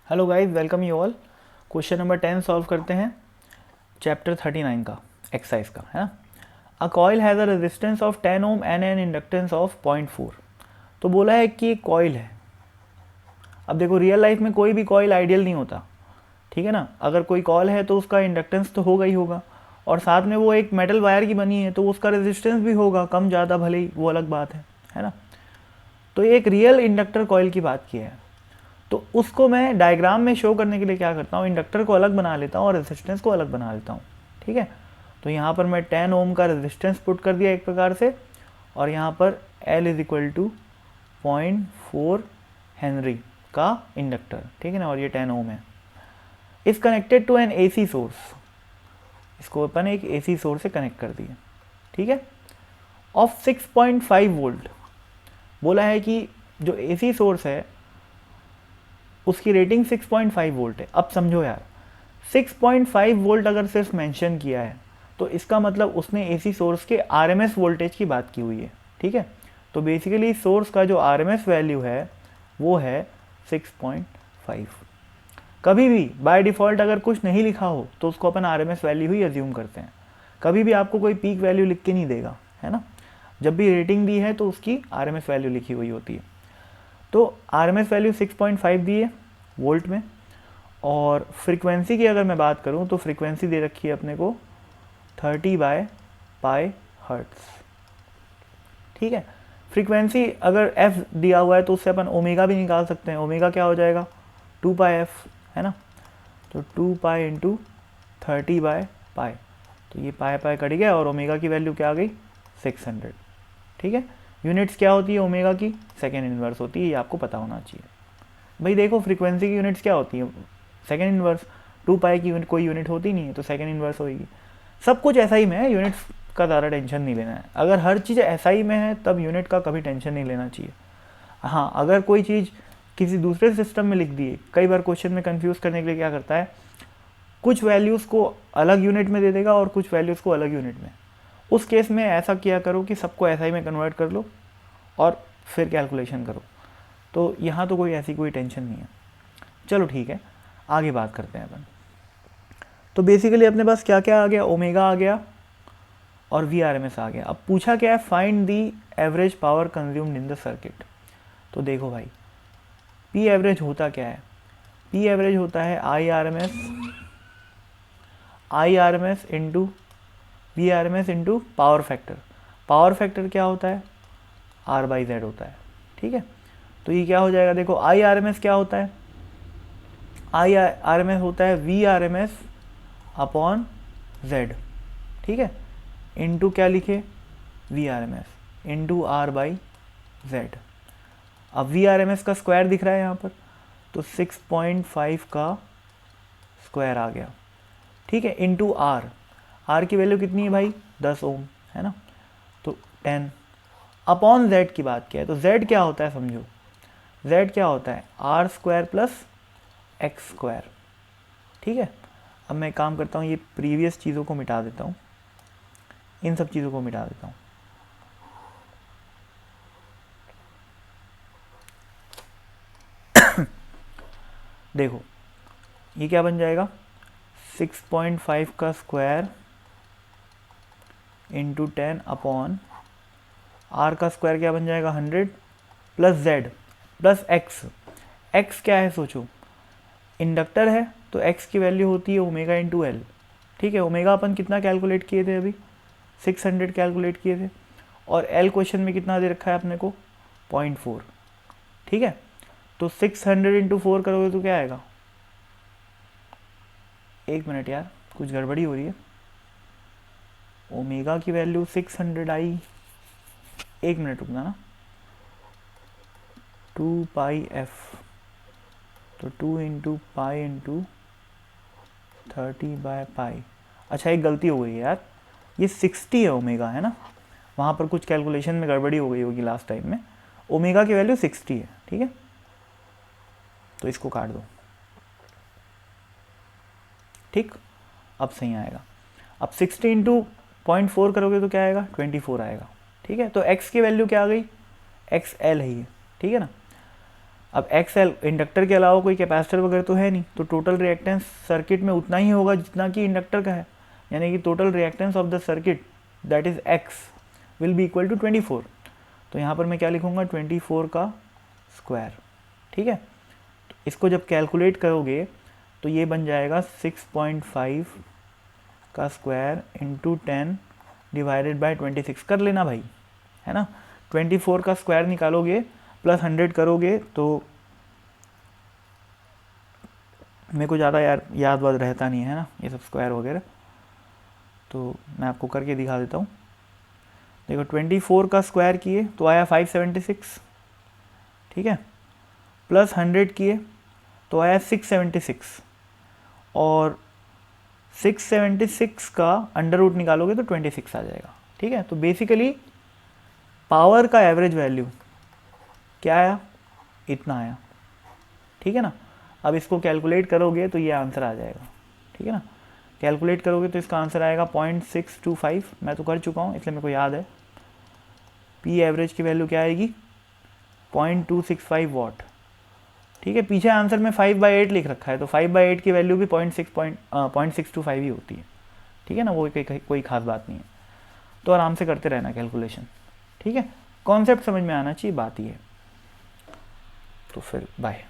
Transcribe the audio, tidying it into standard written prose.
Hello guys, welcome you all. Question number 10 solve करते हैं, chapter 39 का, एक्सरसाइज का, है ना। A coil has a resistance of 10 ohm and an inductance of 0.4। तो बोला है कि एक कॉइल है। अब देखो, रियल लाइफ में कोई भी कॉइल आइडियल नहीं होता, ठीक है ना। अगर कोई कॉइल है तो उसका इंडक्टेंस तो होगा ही होगा, और साथ में वो एक मेटल वायर की बनी है तो उसका रेजिस्टेंस भी होगा, कम ज़्यादा भले ही, वो अलग बात है ना। तो ये एक रियल इंडक्टर कॉइल की बात की है। तो उसको मैं डायग्राम में शो करने के लिए क्या करता हूँ, इंडक्टर को अलग बना लेता हूँ और रेजिस्टेंस को अलग बना लेता हूँ, ठीक है। तो यहाँ पर मैं 10 ओम का रेजिस्टेंस पुट कर दिया एक प्रकार से, और यहाँ पर L is equal to 0.4 henry का इंडक्टर, ठीक है ना, और ये 10 ओम है। Is connected to an AC source, इसको अपन एक AC सोर्स से कनेक्ट कर दिए, ठीक है, ऑफ 6.5 वोल्ट। बोला है कि जो AC सोर्स है उसकी रेटिंग 6.5 वोल्ट है। अब समझो यार, 6.5 वोल्ट अगर सिर्फ मेंशन किया है तो इसका मतलब उसने एसी सोर्स के आरएमएस वोल्टेज की बात की हुई है, ठीक है। तो बेसिकली सोर्स का जो आरएमएस वैल्यू है वो है 6.5। कभी भी बाय डिफ़ॉल्ट अगर कुछ नहीं लिखा हो तो उसको अपन आरएमएस वैल्यू ही अज्यूम करते हैं। कभी भी आपको कोई पीक वैल्यू लिख के नहीं देगा, है ना। जब भी रेटिंग दी है तो उसकी आरएमएस वैल्यू लिखी हुई होती है। तो आरएमएस वैल्यू 6.5 दी है वोल्ट में, और फ्रीक्वेंसी की अगर मैं बात करूं तो फ्रीक्वेंसी दे रखी है अपने को 30/π हर्ट्स, ठीक है। फ्रीक्वेंसी अगर f दिया हुआ है तो उससे अपन ओमेगा भी निकाल सकते हैं। ओमेगा क्या हो जाएगा, 2πf, है ना। तो 2π इंटू 30/π, तो ये पाई कट गया और ओमेगा की वैल्यू क्या आ गई, 600, ठीक है। यूनिट्स क्या होती है ओमेगा की, सेकेंड इनवर्स होती है, ये आपको पता होना चाहिए। भाई देखो, फ्रीक्वेंसी की यूनिट्स क्या होती है, सेकेंड इनवर्स। 2π की यूनिट कोई यूनिट होती नहीं है तो सेकेंड इनवर्स होगी। सब कुछ SI में है, यूनिट्स का ज़्यादा टेंशन नहीं लेना है। अगर हर चीज़ SI में है तब यूनिट का कभी टेंशन नहीं लेना चाहिए। हाँ, अगर कोई चीज़ किसी दूसरे सिस्टम में लिख दिए, कई बार क्वेश्चन में कंफ्यूज करने के लिए क्या करता है, कुछ वैल्यूज़ को अलग यूनिट में दे देगा और कुछ वैल्यूज़ को अलग यूनिट में। उस केस में ऐसा किया करो कि सबको SI में कन्वर्ट कर लो और फिर कैलकुलेशन करो। तो यहाँ तो कोई ऐसी कोई टेंशन नहीं है। चलो ठीक है, आगे बात करते हैं अपन। तो बेसिकली अपने पास क्या क्या आ गया, ओमेगा आ गया और VRMS आ गया। अब पूछा क्या है, find the average power consumed in the circuit. तो देखो भाई, P एवरेज होता क्या है, P एवरेज होता है I R M S into VRMS into power factor. Power factor क्या होता है, R/Z होता है, ठीक है। तो ये क्या हो जाएगा, देखो IRMS क्या होता है, IRMS होता है VRMS अपॉन Z, ठीक है, इंटू क्या लिखे, VRMS इंटू R/Z। अब VRMS का स्क्वायर दिख रहा है यहाँ पर, तो 6.5 का स्क्वायर आ गया, ठीक है, इंटू R की वैल्यू कितनी है भाई, 10 ओम, है ना। तो 10 अपॉन Z की बात किया है, तो Z क्या होता है समझो, Z क्या होता है R² प्लस X², ठीक है। अब मैं काम करता हूँ, ये प्रीवियस चीज़ों को मिटा देता हूँ, इन सब चीज़ों को मिटा देता हूँ। देखो ये क्या बन जाएगा, 6.5 का स्क्वायर इंटू 10 अपॉन R का स्क्वायर क्या बन जाएगा, 100 plus Z plus X। X क्या है सोचो, इंडक्टर है तो X की वैल्यू होती है ओमेगा इंटू L, ठीक है। ओमेगा अपन कितना कैलकुलेट किए थे अभी, 600 कैलकुलेट किए थे, और L क्वेश्चन में कितना दे रखा है अपने को, 0.4, ठीक है। तो 600 इंटू 4 करोगे तो क्या आएगा, एक मिनट यार कुछ गड़बड़ी हो रही है, ओमेगा की वैल्यू 600 आई, एक मिनट रुकना ना, 2πf, तो 2 इंटू पाई इंटू 30/π। अच्छा एक गलती हो गई यार, ये 60 है ओमेगा, है ना, वहाँ पर कुछ कैलकुलेशन में गड़बड़ी हो गई होगी लास्ट टाइम में। ओमेगा की वैल्यू 60 है, ठीक है, तो इसको काट दो, ठीक, अब सही आएगा। अब 60 इंटू 0.4 करोगे तो क्या आएगा, 24 आएगा, ठीक है। तो x की वैल्यू क्या आ गई, XL है ये, ठीक है ना। अब एक्स इंडक्टर के अलावा कोई कैपेसिटर वगैरह तो है नहीं, तो टोटल रिएक्टेंस सर्किट में उतना ही होगा जितना कि इंडक्टर का है, यानी कि total reactance of the circuit that is X will be equal to 24। तो यहाँ पर मैं क्या लिखूँगा 24 का स्क्वायर, ठीक है। तो इसको जब कैलकुलेट करोगे तो ये बन जाएगा 6.5 का स्क्वायर इंटू 10 डिवाइडेड बाई 26, कर लेना भाई, है ना। 24 का स्क्वायर निकालोगे प्लस 100 करोगे तो मेरे को ज़्यादा याद वाद रहता नहीं है ना ये सब स्क्वायर वगैरह, तो मैं आपको करके दिखा देता हूँ। देखो 24 का स्क्वायर किए तो आया 576, ठीक है, प्लस 100 किए तो आया 676, और 676 का अंडर रूट निकालोगे तो 26 आ जाएगा, ठीक है। तो बेसिकली पावर का एवरेज वैल्यू क्या आया, इतना आया, ठीक है ना। अब इसको कैलकुलेट करोगे तो ये आंसर आ जाएगा, ठीक है ना। कैलकुलेट करोगे तो इसका आंसर आएगा 0.625, मैं तो कर चुका हूँ इसलिए मेरे को याद है। पी एवरेज की वैल्यू क्या आएगी 0.265 वॉट, ठीक है। पीछे आंसर में 5/8 लिख रखा है, तो 5/8 की वैल्यू भी 0.625 ही होती है, ठीक है ना, वो कोई खास बात नहीं है। तो आराम से करते रहना कैलकुलेशन, ठीक है। कॉन्सेप्ट समझ में आना चाहिए, बात ही है। तो फिर बाय।